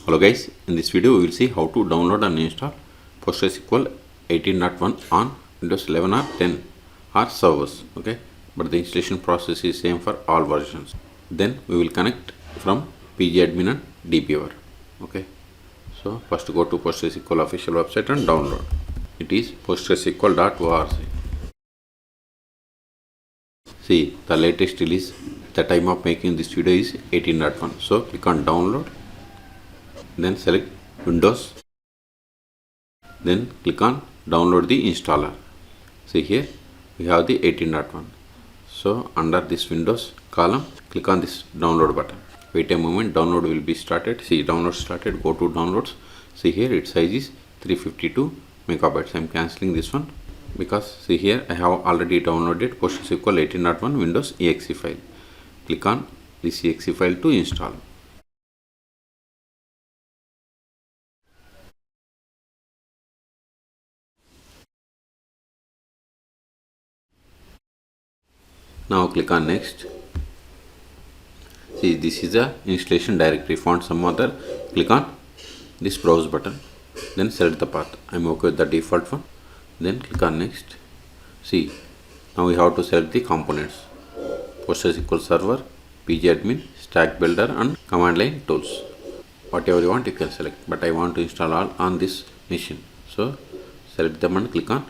Hello guys, in this video we will see how to download and install PostgreSQL 18.1 on Windows 11 or 10 or servers. Okay, but the installation process is same for all versions. Then we will connect from PgAdmin and DBeaver. Okay, so first go to PostgreSQL official website and download. It is postgresql.org. See, the latest release, the time of making this video is 18.1. So click on download, then select Windows, then click on download the installer. See here we have the 18.1. So under this Windows column, click on this download button. Wait a moment, download will be started. See, download started. Go to downloads. See here its size is 352 megabytes. I am cancelling this one because see here I have already downloaded PostgreSQL 18.1 Windows exe file. Click on this exe file to install. Now click on next. See, this is a installation directory. If want some other, click on this browse button, then select the path. I'm okay with the default one, then click on next. See, now we have to select the components: PostgreSQL server, PgAdmin, stack builder and command line tools. Whatever you want you can select, but I want to install all on this machine, so select them and click on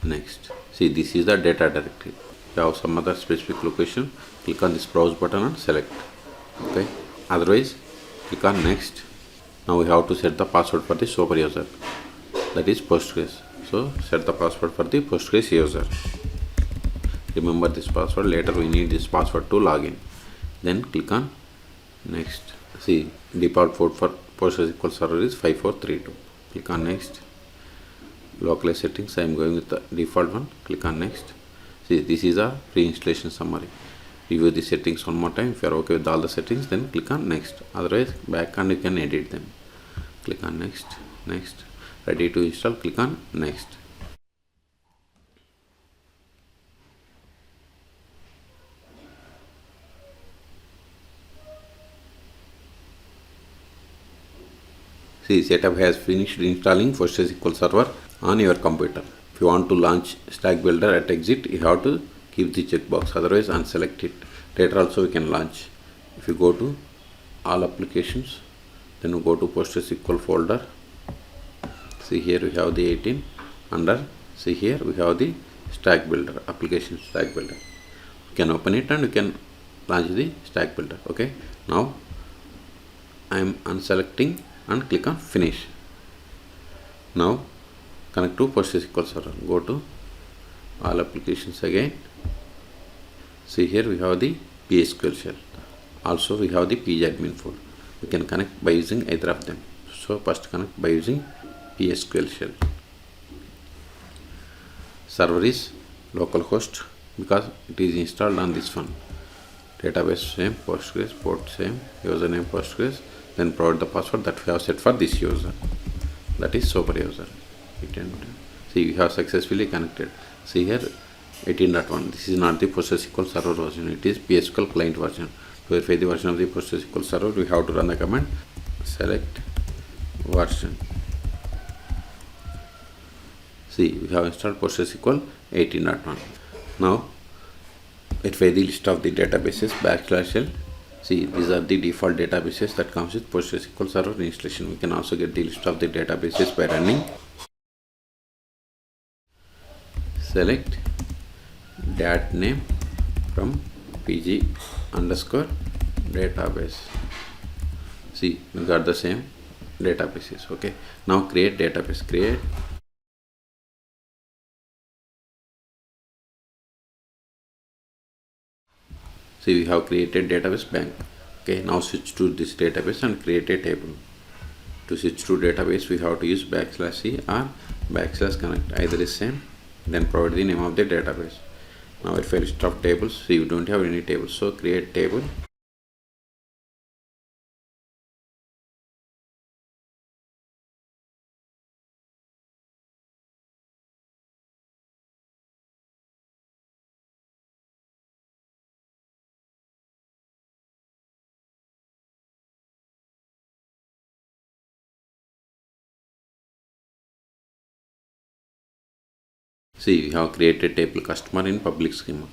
next. See, this is the data directory. If you have some other specific location, click on this browse button and select. Okay, otherwise click on next. Now we have to set the password for the super user, that is Postgres. So set the password for the Postgres user. Remember this password, later we need this password to log in. Then click on next. See, default port for PostgreSQL server is 5432. Click on next. Localized settings, I am going with the default one. Click on next. See, this is a pre-installation summary. Review the settings one more time. If you are okay with all the settings, then click on next. Otherwise back and you can edit them. Click on next. Next. Ready to install, click on next. See, setup has finished installing PostgreSQL server on your computer. If you want to launch stack builder at exit, you have to keep the checkbox, otherwise unselect it. Later also we can launch. If you go to all applications, then we go to PostgreSQL folder. See here we have the 18. Under, see here we have the stack builder, application stack builder. You can open it and you can launch the stack builder. Okay, now I am unselecting and click on finish. Now connect to PostgreSQL server. Go to all applications again. See here we have the psql shell. Also we have the PgAdmin folder. We can connect by using either of them. So first connect by using psql shell. Server is localhost because it is installed on this one. Database same, Postgres, port same, username Postgres. Then provide the password that we have set for this user, that is super user. See, we have successfully connected. See here 18.1. This is not the PostgreSQL server version, it is PSQL client version. To verify the version of the PostgreSQL server, we have to run the command select version. See, we have installed PostgreSQL 18.1. Now verify the list of the databases /shell. See, these are the default databases that comes with PostgreSQL server installation. We can also get the list of the databases by running select dat name from pg underscore database. See, we got the same databases. Okay, now create database. Create. See, we have created database bank. Okay, now switch to this database and create a table. To switch to database, we have to use /c or /connect. Either is same. Then provide the name of the database. Now verify list of tables. See, you don't have any tables, so create table. See, we have created table customer in public schema.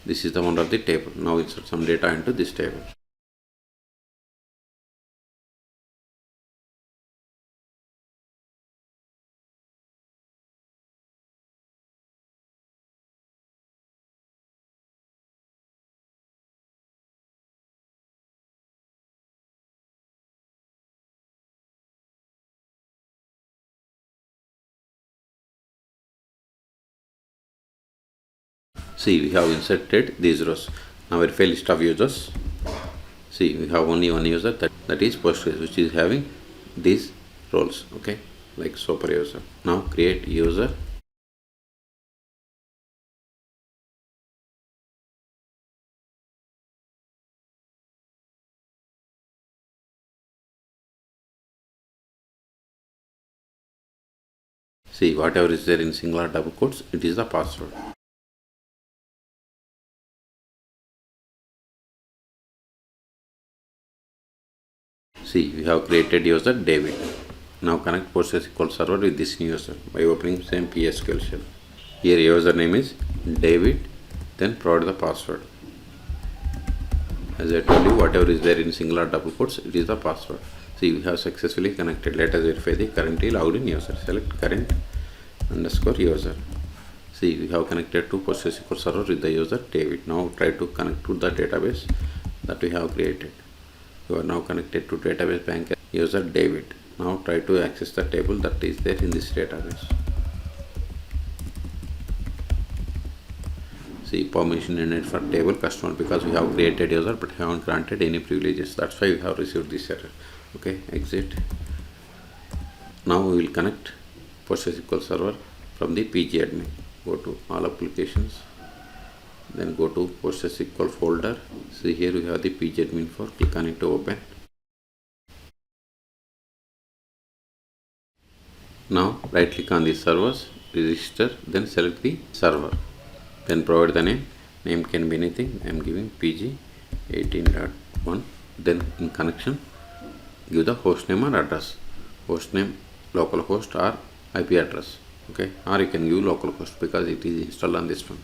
This is the one of the table. Now insert some data into this table. See, we have inserted these rows. Now verify list of users. See, we have only one user, that is Postgres, which is having these roles, okay, like super user. Now create user. See, whatever is there in singular double quotes, it is the password. See, we have created user David. Now connect PostgreSQL server with this new user by opening same psql shell. Here username is David, then provide the password. As I told you, whatever is there in singular double quotes, it is the password. See, we have successfully connected. Let us verify the currently logged in user. Select current underscore user. See, we have connected to PostgreSQL server with the user David. Now try to connect to the database that we have created. You are now connected to database bank user David. Now try to access the table that is there in this database. See, permission needed for table customer, because we have created user but haven't granted any privileges. That's why we have received this error. Okay, exit. Now we will connect PostgreSQL server from the PgAdmin. Go to all applications, then go to PostgreSQL folder. See, here we have the PgAdmin for. Click on it to open. Now right click on the servers, register, then select the server, then provide the name. Name can be anything. I am giving pg 18.1. then in connection give the host name or address. Host name localhost or IP address, okay, or you can give localhost because it is installed on this one.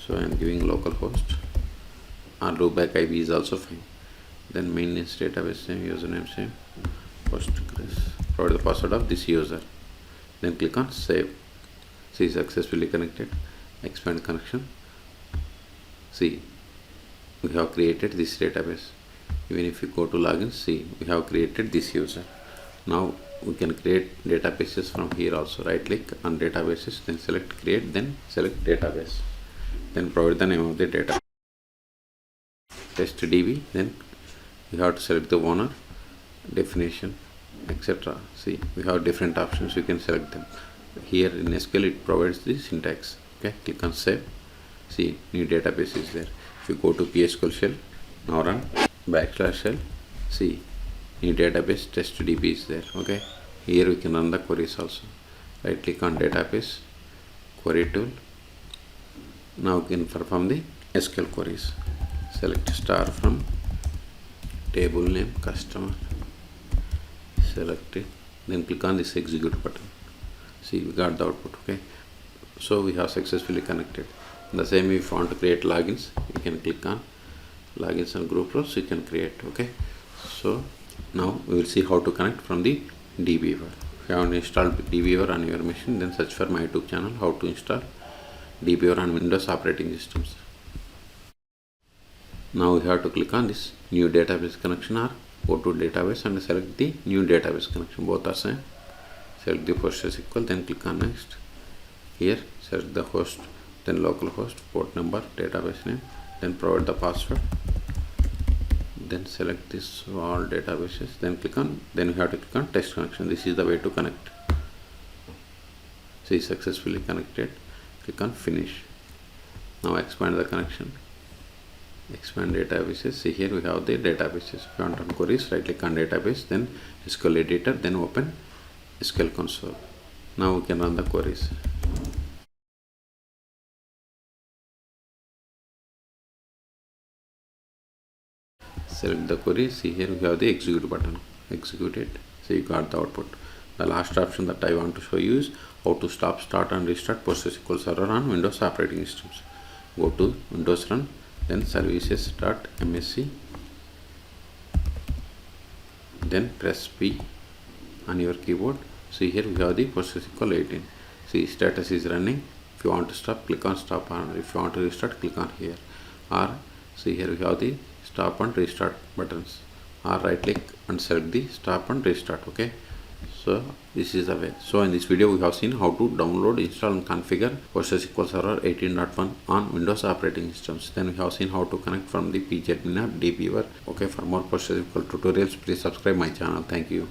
So I am giving localhost, or loopback IP is also fine. Then maintenance database same, username same, Postgres. Provide the password of this user, then click on save. See, successfully connected. Expand connection. See, we have created this database. Even if you go to login, see, we have created this user. Now we can create databases from here also. Right click on databases, then select create, then select database, then provide the name of the data, test DB. Then we have to select the owner, definition, etc. See, we have different options, you can select them. Here in SQL it provides the syntax. Okay, click on save. See, new database is there. If you go to psql shell, now run /shell. See, new database test DB is there. Okay, here we can run the queries also. Right click on database, query tool. Now we can perform the SQL queries. Select star from table name customer, select it, then click on this execute button. See, we got the output. Okay, so we have successfully connected. The same, if you want to create logins, you can click on logins and group roles, you can create. Okay, so now we will see how to connect from the DBeaver. If you haven't installed DBeaver on your machine, then search for my YouTube channel how to install DBeaver on Windows operating systems. Now we have to click on this new database connection, or go to database and select the new database connection. Both are same. Select the PostgreSQL, then click on next. Here select the host, then localhost, port number, database name, then provide the password, then select this all databases, then click on, then we have to click on test connection. This is the way to connect. See, successfully connected. Click on finish. Now expand the connection, expand databases. See, here we have the databases. If you want to run queries, right click on database, then SQL editor, then open SQL console. Now we can run the queries. Select the query. See, here we have the execute button. Execute it. So you got the output. The last option that I want to show you is how to stop, start and restart PostgreSQL server on Windows operating systems. Go to Windows Run, then services.msc, then press P on your keyboard. See here we have the PostgreSQL 18. See, status is running. If you want to stop, click on stop, and if you want to restart, click on here. Or see here we have the stop and restart buttons. Or right click and select the stop and restart. Okay, so this is the way. So in this video we have seen how to download, install and configure PostgreSQL Server 18.1 on Windows operating systems. Then we have seen how to connect from the PgAdmin or DBeaver. Okay, for more PostgreSQL tutorials, please subscribe my channel. Thank you.